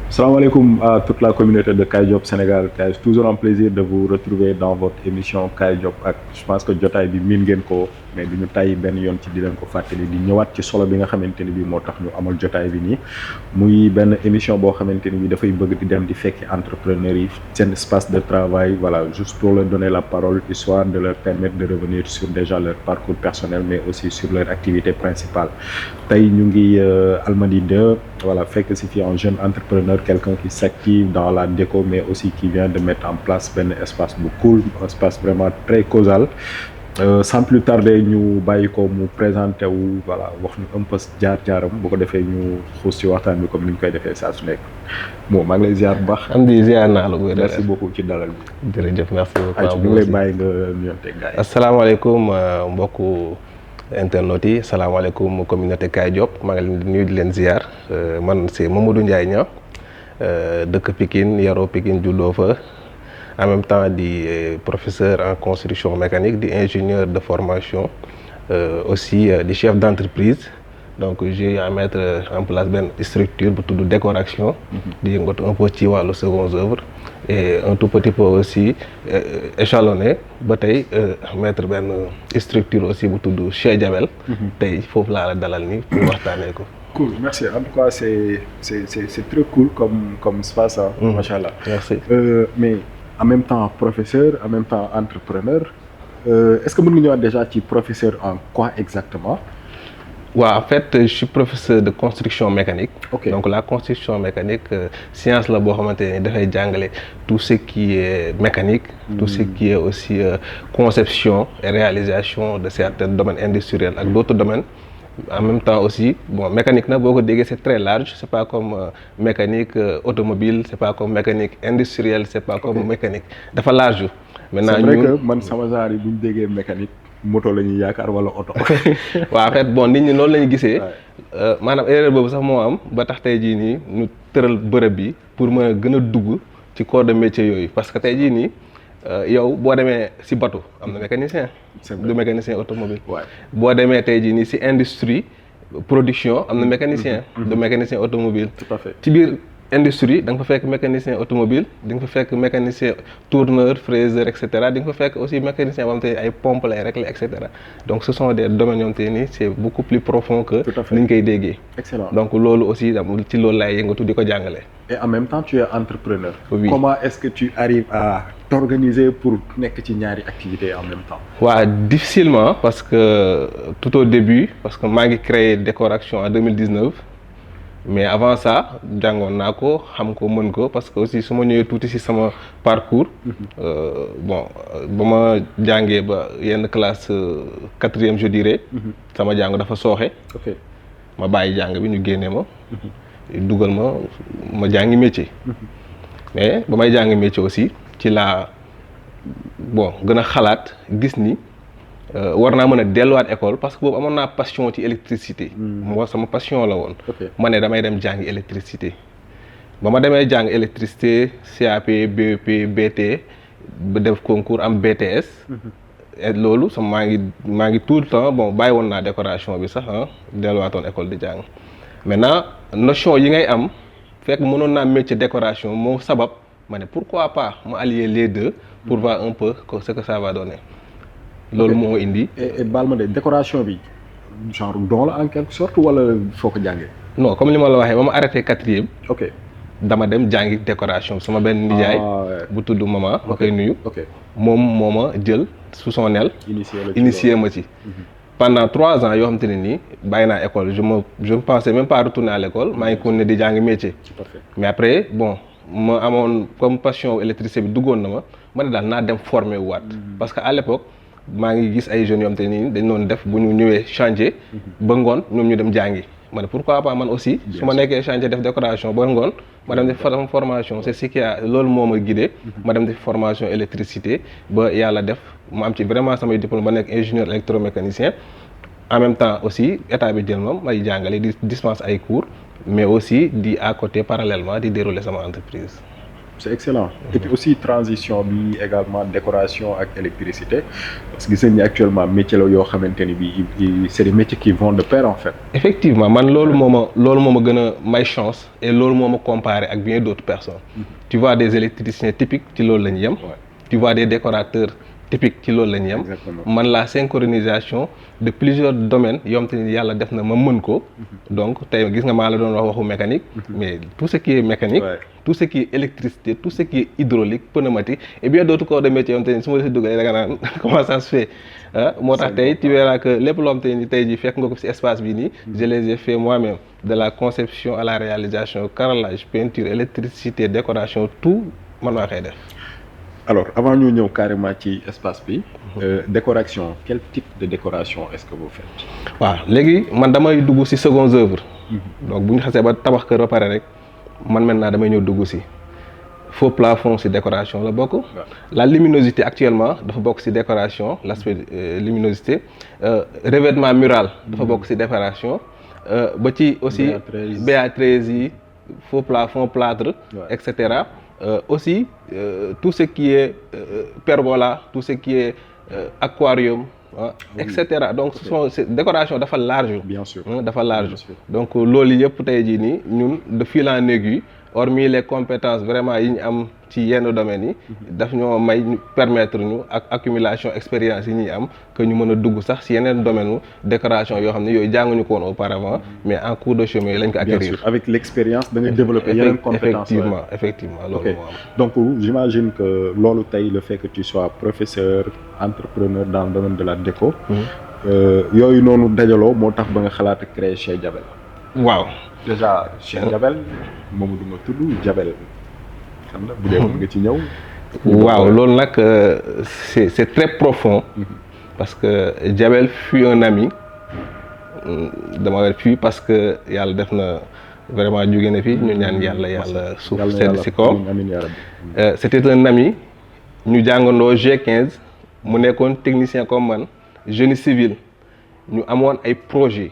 Salam alaikum à toute la communauté de Kaay Job Sénégal. C'est toujours un plaisir de vous retrouver dans votre émission Kaay Job ak je pense que jotaay bi miin ngeen ko mais du ñu tàyyi benn yoon ci di leen ko fàttali di ñëwaat ci solo bi nga xamante ni bi moo tax ñu amal jotaay bi nii muy benn émission boo xamante ni bi dafay bëgg di dem di fekki entrepreneurs yi seen espace de travail voilà juste pour leur donner la parole histoire de leur permettre de revenir sur déjà leur parcours personnel mais aussi sur leur activité principale. Tey ñu ngi Almadies 2 voilà fekk si fi un jeune entrepreneur quelqu'un qui s'active dans la déco mais aussi qui vient de mettre en place benn espace bu cool un espace vraiment très causal. Sans plus tarder ñu bàyyi ko mu présenté wu voilà wax ñu un peu jaar-jaaram bu ko defee ñu xuus ci waxtaan bi comme ni ñu koy defee saa su nekk bon maa ngi lay ziar bu baax. am di ziar naa la bu merci beaucoup ci dalal bi. jërëjëf merci beaucoup. ayca ñu ngi lay bàyyi nga nuyonteeg gars yi. asalaamaaleykum mbokku internautes yi asalaamaaleykum communauté Kaay Job maa ngi leen di nuyu di leen ziar man c'est Mamadou Ndiaye Niang dëkk Pikine yaroo Pikine juddoo fa. En même temps di professeur en construction mécanique di ingénieur de formation aussi di chef d'entreprise donc j'ai à mettre en place benn structure bu tudd décoration di yëngatu un peu ci wàllu secondes œuvres et un tout petit peu aussi échelonné ba tey mettre benn structure aussi bu tudd Cheikh Diabel tey foofu laa la dalal ni pour waxtaanee ko. Cool, merci. En tout cas c'est très cool comme espace hein. Machallah. Merci. Mais en même temps professeur, en même temps entrepreneur. Est-ce que mën nga ñëwaat déjà ci professeur en quoi exactement? Ouais, en fait je suis professeur de construction mécanique. Okay. Donc la construction mécanique science la boo xamante ni dafay jàngale tout ce qui est mécanique. Tout ce qui est aussi conception et réalisation de certains domaines industriels ak d'autres domaines. En même temps aussi bon mécanique nag boo ko déggee c'est très large c'est pas comme mécanique automobile c'est pas comme mécanique industrielle c'est pas comme mécanique dafa large. Maintenant c'est vrai que man sama genre yi bu ñu déggee mécanique moto la ñuy yaakaar wala oto. waaw en fait bon nit ñi noonu la ñu gisee. maanaam erreur boobu sax moo am ba tax tey jii nii ñu tëral bërëb bi pour mën a gën a dugg ci corps de métier yooyu parce que tey jii nii yow boo demee ci bateau am na mécanicien. du mécanicien automobile. boo demee tey jii nii ci industrie production am na mécanicien. du mécanicien automobile. Tout à fait. ci biir industrie da nga fa fekk mécanicien automobile di nga fa fekk mécanicien tourneur fraiseur et cetera di nga fa fekk aussi mécanicien boo xam te ay pompe lay régler et cetera donc ce sont des domaines yoo xam te ni c'est beaucoup plus profond que ni ñu koy déggee. Excellent. donc loolu aussi ci loolu laay yëngatu di ko jàngale. Et en même temps tu es entrepreneur. Oui. Comment est-ce que tu arrives à t'organiser pour nekk ci ñaari activités en même temps? waaw difficilement parce que tout au début parce que maa ngi créé décoration en 2019 mais avant ça jàngoon naa ko xam ko mën ko parce que aussi su ma ñëwee tuuti ci sama parcours bon ba ma jàngee ba yenn classe quatrième je dirais sama jàng dafa sooxe. Ok. ma bàyyi jàng bi ñu génnee ma dugal ma jàngi métier mais ba may jàngi métier aussi ci laa bon gën a xalaat gis ni war naa mën a delluwaat école parce que boobu amoon naa passion ci électricité. moo sama passion la woon. ma ne damay dem jàngi électricité. ba ma demee jàng électricité CAP BEP BT ba def concours am BTS. et loolu sama maa ngi tout le temps bon bàyyi woon naa décoration bi sax delluwaatoon école di jàng maintenant notion yi ngay am fekk mënoon naa métier décoration moo sabab ma ne pourquoi pas ma allier les deux pour voir un peu ce que ça va donner. loolu moo indi. et baal ma de décoration bi genre don la en quelque sorte wala foo ko jàngee. non comme li ma la waxee ba ma arrêté quatrième. ok dama dem jàngi décoration sama benn nijaay. bu tudd maman ma koy nuyu. ok moom moo ma jël sous son aile. initié ma ci. pendant 3 ans yoo xam te ne nii bàyyi naa école je me pensais même pas retourner à l'école maa ngi continuer di jàngi métier. mais après bon ma amoon comme passion électricité bi duggoon na ma ne daal naa dem former wu waat. parce que à l'époque maa ngi gis ay jeunes yoo xam te nii dañ doon def bu ñu ñëwee chantier ba ngoon ñoom ñu dem jàngi ma ne pourquoi pas man aussi su ma nekkee chantier def décoration ba ngoon ma dem def formation c'est ce qui a loolu moo ma guidé ma dem def formation électricité ba yàlla def ma am ci vraiment samay diplôme ba nekk ingénieur électromécanicien en même temps aussi état bi jël moom may jàngale di dispense ay cours mais aussi di à côté parallèlement di dérouler sama entreprise. c'est excellent. Et puis aussi transition bi également décoration ak électricité parce que gis nañ ni actuellement métier la yoo xamante ni bi c'est des métiers qui vont de pair en fait. Effectivement man loolu moo ma gën a may chance et loolu moo ma comparé ak bien d'autres personnes. Tu vois des électriciens typiques ci loolu la ñu yem. Tu vois des décorateurs typiques ci loolu la ñu yem. Man la synchronisation de plusieurs domaines yoo xam te ni yàlla def na ma mën ko. Donc tey gis nga maa la doon wax waxu mécanique. Mais tout ce qui est mécanique. Tout ce qui est électricité tout ce qui est hydraulique pneumatique et bien d'autres corps de métier yoo xam te ni su ma la si dugalee da nga naan comment ça se fait moo tax tey tu verras que lépp loo xam te ni tey jii fekk nga ko ci espace bi nii. Je les ai fait moi-même de la conception à la réalisation carrelage peinture électricité décoration tout man maa koy def. Alors avant ñu ñëw carrément ci espace bi. Décoration quel type de décoration est-ce que vous faites. waaw léegi man damay dugg ci secondes œuvres. Donc bu ñu xasee ba tabax kër ba pare rek man maintenant damay ñëw dugg ci faux plafond ci décoration la bokk. La luminosité actuellement dafa bokk ci décoration l'aspect luminosité revêtement mural dafa bokk ci décoration ba ci aussi BA13 yi faux plafond plâtre et cetera. Aussi tout ce qui est pergola tout ce qui est aquarium et cetera donc décoration dafa large. Bien sûr dafa large. Donc loolu yëpp tey jii nii ñun de fil en aiguille hormis les compétences vraiment yi ñu am ci yenn domaines yi. daf ñoo may permettre ñu ak accumulation expérience yi ñuy am que ñu mën a dugg sax ci yeneen domaine décoration yoo xam ne yooyu jànguñu ko woon auparavant mais en cours de chemin lañ ko acquérir. Bien sûr avec l'expérience da nga développer yeneen compétences. Effectivement loolu moo am. Donc j'imagine que loolu tey le fait que tu sois professeur entrepreneur dans le domaine de la déco. yooyu noonu dajaloo moo tax ba nga xalaat créer chez Jabel. waaw déjà chez Jabel Mamadou nga tudd Jabel xam nga bu dee mën nga ci ñëw. waaw loolu nag c'est très profond. Parce que Jabel fut un ami dama fii parce que yàlla def na vraiment jóge na fi ñu ñaan yàlla suuf sedd si kaw. C'était un ami ñu jàngandoo G15 mu nekkoon technicien comme man génie civil ñu amoon ay projet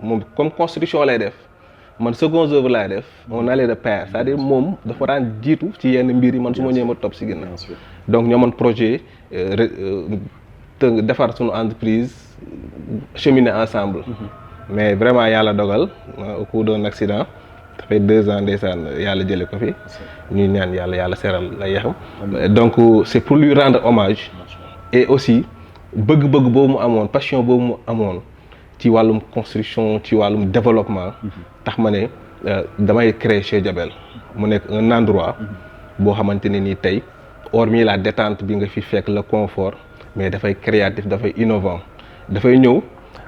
moom comme construction lay def man seconde œuvre laay def on allait de pair c'est-à-dire moom dafa daan jiitu ci yenn mbir yi man su ma ñëwee ma topp si ginnaaw donc ñoo amoon projet te defar suñu entreprise cheminer ensemble mais vraiment yàlla dogal au cours d'un accident ça fait 2 ans ndeysaan yàlla jële ko fi ñuy ñaan yàlla seral la yaxam donc c'est pour lui rendre hommage et aussi bëgg-bëgg boobu mu amoon passion boobu mu amoon ci wàllum construction ci wàllum développement tax ma ne damay créer chez Jabel mu nekk un endroit boo xamante ne nii tey hormis la détente bi nga fi fekk le confort mais dafay créatif dafay innovant dafay ñëw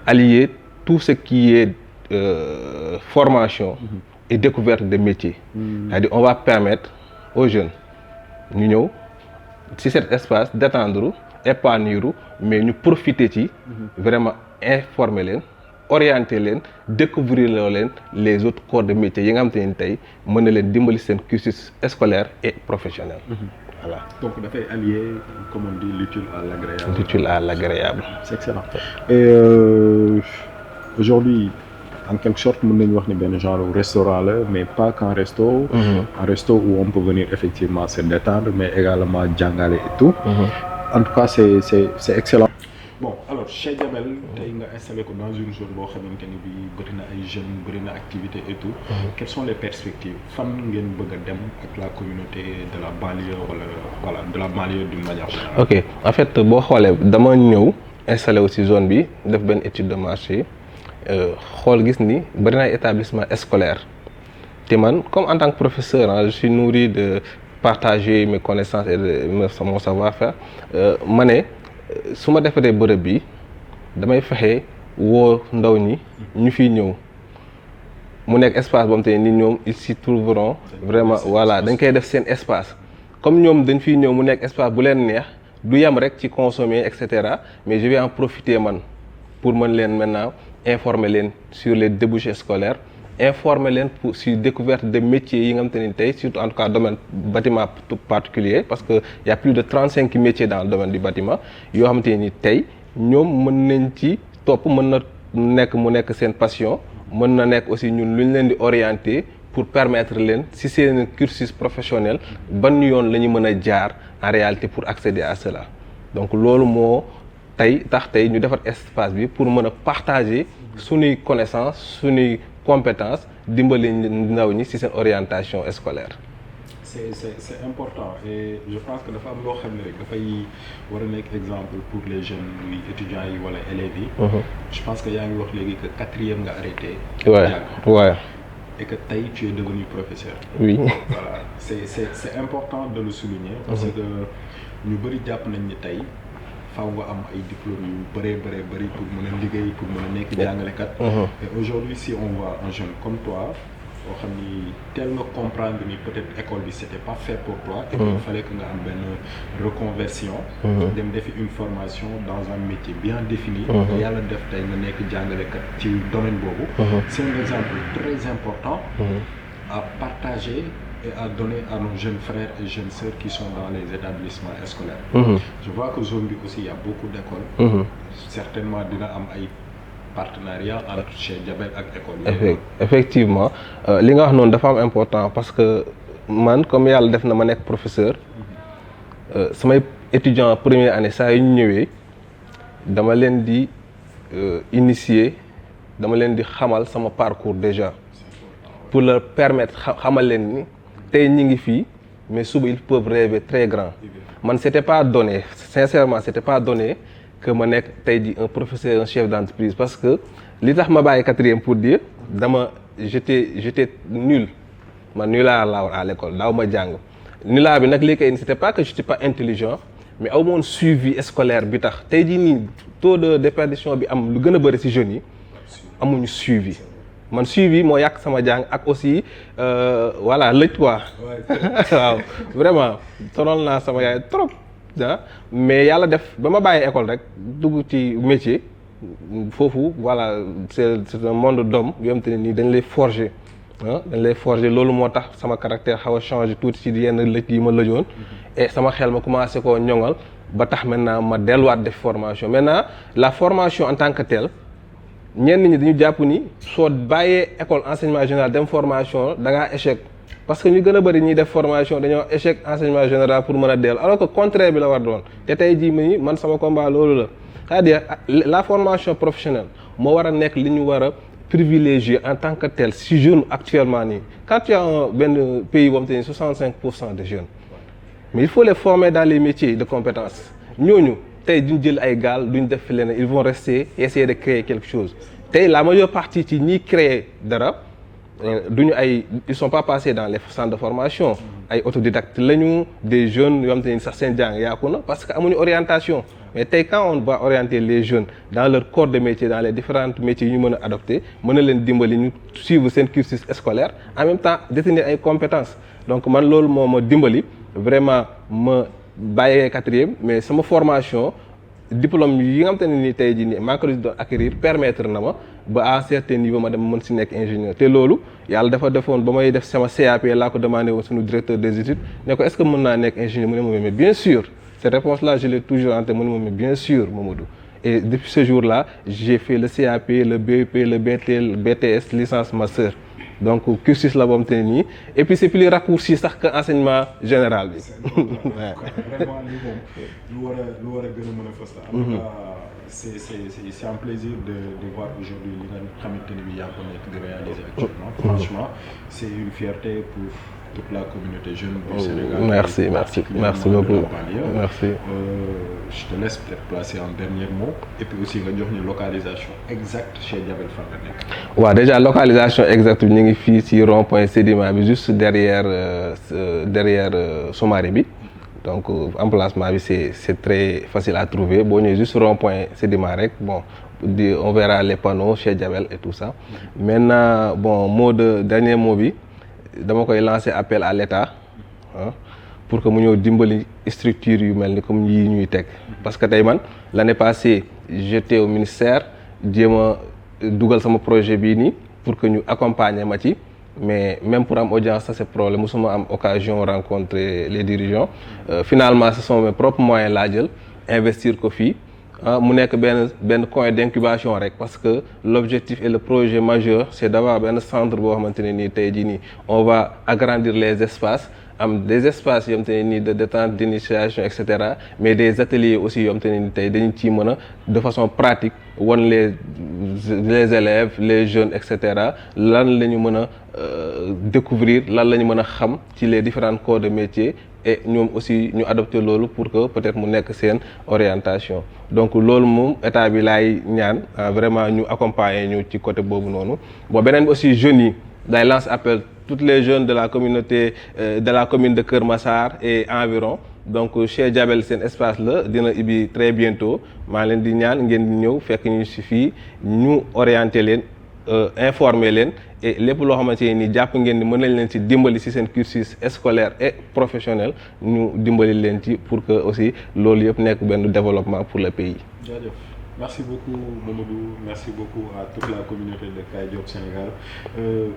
allier tout ce qui est formation et découverte de métiers. C'est-à-dire on va permettre aux jeunes ñu ñëw ci cet espace détendre épanouir mais ñu profiter ci vraiment informer leen orienter leen découvrir leen les autres corps de métier yi nga xam te ne tey mën na leen dimbali seen cursus scolaire et professionnel. Voilà. Donc dafay allier comme on dit l'utile à l'agréable. L'utile à l'agréable. C'est excellent. Et aujourd'hui en quelque sorte mën nañu wax ni benn genre restaurant la mais pas qu'un resto. Un resto où on peut venir effectivement se détendre mais également jàngale et tout. En tout cas c'est excellent. Bon alors chez Jabel tey nga installé ko dans une zone boo xamante ni bi bëri na ay jeunes bëri na activité et tout. Quelles sont les perspectives fan ngeen bëgg a dem ak la communauté de la banlieue wala voilà de la banlieue d'une manière générale. Ok en fait boo xoolee dama ñëw installé aussi zone bi def benn étude de marché xool gis ni bëri na ay établissement scolaire te man comme en tant que professeur je suis nourri de partager mes connaissances et de mon savoir-faire ma ne su ma defaree bërëb bi damay fexe woo ndaw ñi ñu fiy ñëw mu nekk espace boobu te ni ñoom ils s'y trouveront vraiment voilà dañ koy def seen espace comme ñoom dañ fiy ñëw mu nekk espace bu leen neex du yem rek ci consommer et cetera mais je vais en profiter man pour mën leen maintenant informer leen sur les débouchés scolaires informer leen pour sur découverte de métiers yi nga xamante ni tey surtout en tout cas domaine bâtiment particulier parce que y a plus de 35 métiers dans le domaine du bâtiment yoo xamante ni tey ñoom mën nañ ci topp mën na nekk mu nekk seen passion mën na nekk aussi ñun lu ñu leen di orienter pour permettre leen si seen cursus professionnel ban yoon la ñu mën a jaar en réalité pour accéder à cela donc loolu moo tax tey ñu defar espace bi pour mën a partager suñuy connaissance suñuy compétence dimbali ndaw ñi ci seen orientation scolaire. C'est important et je pense que dafa am loo xam ne rek dafay war a nekk exemple pour les jeunes muy étudiants yi wala élèves yi. Je pense que yaa ngi wax léegi que 4e nga arrêté. Ouais. Et que tey tu es devenu professeur. Oui. Voilà c'est important de le souligner. Parce que ñu bëri jàpp nañ ni tey faaw nga am ay diplômes yu bëri pour mën a liggéey pour mën a nekk jàngalekat. Et aujourd'hui si on voit un jeune comme toi. boo xam ni teel nga comprendre ni peut-être école bi c'était pas fait pour toi. Et qu'il fallait que nga am benn reconversion. dem defi une formation dans un métier bien défini. yàlla def tey nga nekk jàngalekat ci domaine boobu. C'est un exemple très important. À partager et à donner à nos jeunes frères et jeunes sœurs qui sont dans les établissements scolaires. Je vois que zone bi aussi il y a beaucoup d'écoles. Certainement dina am ay partenariat entre Cheikh Diabel ak école. Effectivement li nga wax noonu dafa am important parce que man comme yàlla def na ma nekk professeur samay étudiants première année saa yu ñu ñëwee dama leen di initier dama leen di xamal sama parcours déjà pour leur permettre xamal leen ni tey ñi ngi fii mais suba ils peuvent rêver très grand man c'était pas donné sincèrement c'était pas donné que ma nekk tey ji un professeur un chef d'entreprise parce que li tax ma bàyyi 4e pour dire j'étais nul man nulard laa woon à l'école daaw ma jàng nulard bi nag li koy c'était pas que j'étais pas intelligent mais aw moon suivi scolaire bi tax tey jii nii taux de déperdition bi am lu gën a bëri ci jeunes yi amuñu suivi man suivi moo yàq sama jàng ak aussi voilà lëj quoi waaw vraiment sonal naa sama yaay trop mais yàlla def ba ma bàyyi école rek dugg ci métier foofu voilà c'est un monde d'homme yoo xam te ne nii dañ lay forger dañ lay forger loolu moo tax sama caractère xaw a changer tuuti ci yenn lëj yi ma lëjoon et sama xel ma commencé koo ñoŋal ba tax maintenant ma delluwaat def formation maintenant la formation en tant que telle ñenn ñi dañu jàpp ni soo bàyyee école enseignement général dem formation da ngaa échec parce que ñu gën a bëri ñuy def formation dañoo échec enseignement général pour mën a dellu alors que contraire bi la war doon te tey jii nii man sama combat loolu la c'est-à-dire la formation professionnelle moo war a nekk li ñu war a privilégier en tant que tel si jeune actuellement nii quand tu as benn pays boo xam te ni 65% de jeunes mais il faut les former dans les métiers de compétences ñooñu tey duñ jël ay gaal duñ def fi leneen ils vont rester et essayer de créer quelque chose tey la majeure partie ci ñiy créer dara ils sont pas passés dans les centres de formation ay autodidactes lañu des jeunes yoo xam te ni sax seen jàng yàqu na parce que amuñu orientation mais tey quand on va orienter les jeunes dans leur corps de métier dans les différents métiers yu ñu mën a adopter mën na leen dimbali ñu suivre seen cursus scolaire en même temps détenir ay compétences donc man loolu moo ma dimbali vraiment ma bàyyee 4e mais sama formation diplôme yi nga xam te ne nii tey jii nii maa ngi ko doon acquérir permettre na ma ba à un certain niveau ma dem mën si nekk ingénieur te loolu yàlla dafa defoon ba may def sama CAP laa ko demandé woon suñu directeur des études ne ko est-ce que mën naa nekk ingénieur mu ne ma mais bien sûr cette réponse-là je l'ai toujours en tête mu ne ma mais bien sûr Mamadou et depuis ce jour-là j'ai fait le CAP le BEP le BT le BTS licence master donc cursus la boo xam te ne nii et puis c'est plus raccourci sax que enseignement général bi. vraiment lii moom lu war a gën a mën a fës la. en tout cas c'est un plaisir de voir aujourd'hui li nga xamante ne bii yaa ngi ko nekk di réaliser actuellement. Franchement c'est une fierté pour toute la communauté jeune du Sénégal. Merci beaucoup merci. Je te laisse peut-être placer un dernier mot et puis aussi nga jox ñu localisation exacte chez Diabel fan la nekk. waaw déjà localisation exacte bi ñu ngi fii ci rond-point Sédima bi juste derrière Somari bi donc emplacement bi c'est très facile à trouver boo ñëwee juste rond-point Sédima rek bon on verra les panneaux chez Diabel et tout ça maintenant bon dernier mot bi dama koy lancer appel à l'État pour que mu ñëw dimbali structure yu mel ni comme yii ñuy teg parce que tey man l'année passée j'étais au ministère jéem a dugal sama projet bii nii pour que ñu accompagner ma ci mais même pour am audience ça c'est problème musuma am occasion rencontrer les dirigeants finalement ce sont mes propres moyens laa jël investir ko fii mu nekk benn coin d'incubation rek, parce que l'objectif et le projet majeur c'est d'avoir benn centre boo xamante ne nii tey jii nii on va agrandir les espaces, am des espaces yoo xamante ne nii de détente, d'initiation et cetera, mais des ateliers aussi yoo xamante ne nii tey dañu ciy mën a de façon pratique wan les élèves, les jeunes et cetera lan la ñu mën a découvrir, lan la ñu mën a xam ci les différents corps de métier, et ñoom aussi ñu adopté loolu pour que peut-être mu nekk seen orientation. Donc loolu moom état bi laay ñaan vraiment ñu accompagner ñu ci côté boobu noonu. Bon, beneen bi aussi jeunes yi day lance appel toutes les jeunes de la communauté de la commune de Keur Massar et environ. Donc chez Diabel seen espace la dina ibbi très bientôt, maa leen di ñaan ngeen di ñëw fekk ñu ci fii ñu orienter leen, informer leen, et lépp loo xamante ni jàpp ngeen ni mën nañ leen ci dimbali ci seen cursus scolaire et professionnel ñu dimbali leen ci pour que aussi loolu yëpp nekk benn développement pour le pays. jaajëf. Merci beaucoup Mamadou, merci beaucoup à toute la communauté de Kaay Job Sénégal,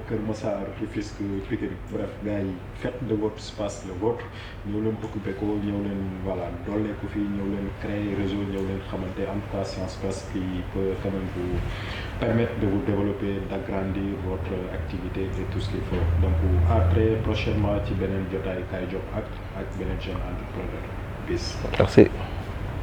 Keur Massar, Rufisque, Pikine, bref gars yi faites de votre espace le vôtre, ñëw leen occupé ko, ñëw leen voilà doole ko fii, ñëw leen créer réseau, ñëw leen xamante, en tout cas Science Pass qui peut quand même vous permettre de vous développer, d'agrandir votre activité et tout ce qu'il faut. Donc à très prochainement ci beneen jotaay Kaay Job ak beneen jeune entrepreneur. Peace. Merci.